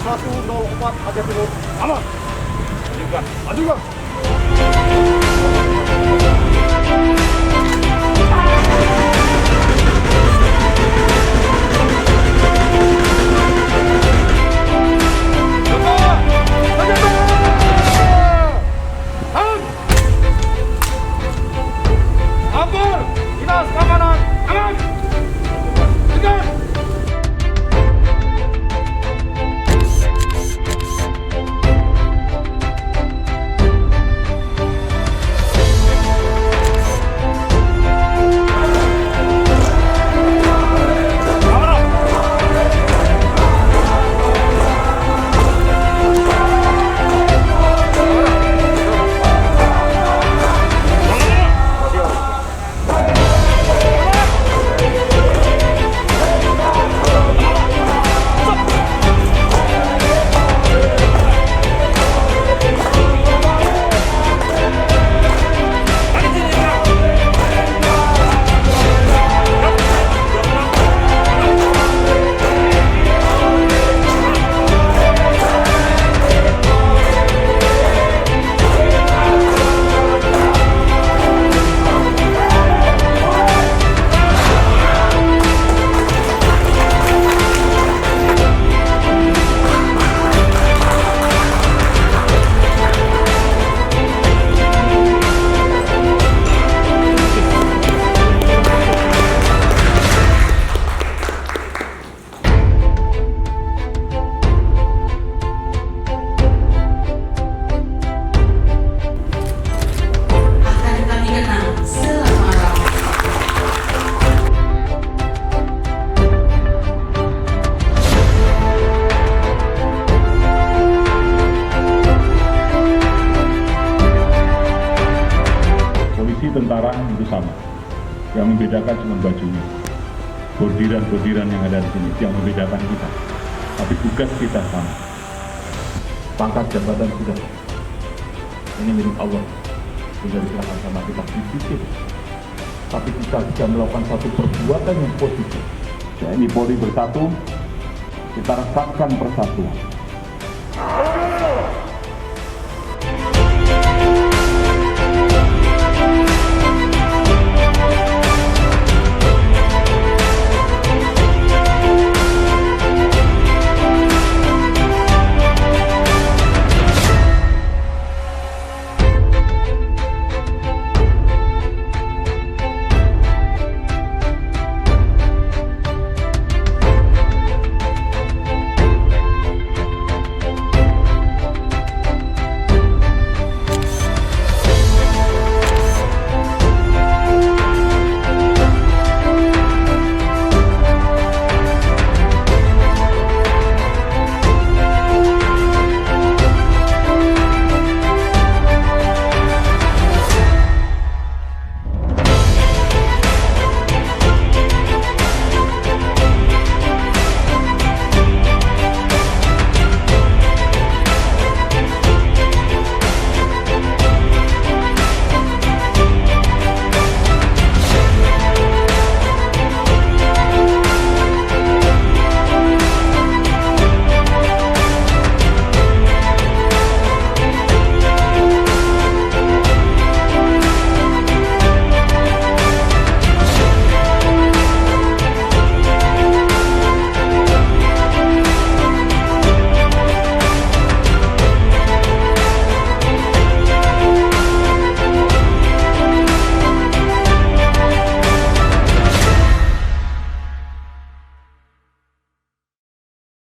104 Aceh Timur. Aman. Majukan. Majukan. Dinas keamanan, aman! Tegar! Tentara itu sama, yang membedakan cuma bajunya, bordiran-bordiran yang ada di sini yang membedakan kita, tapi tugas kita sama. Pangkat jabatan sudah, ini milik Allah, sudah diserahkan sama kita disiplin, tapi kita bisa melakukan satu perbuatan yang positif. Ya, ini Polri bersatu, kita rasakan persatuan.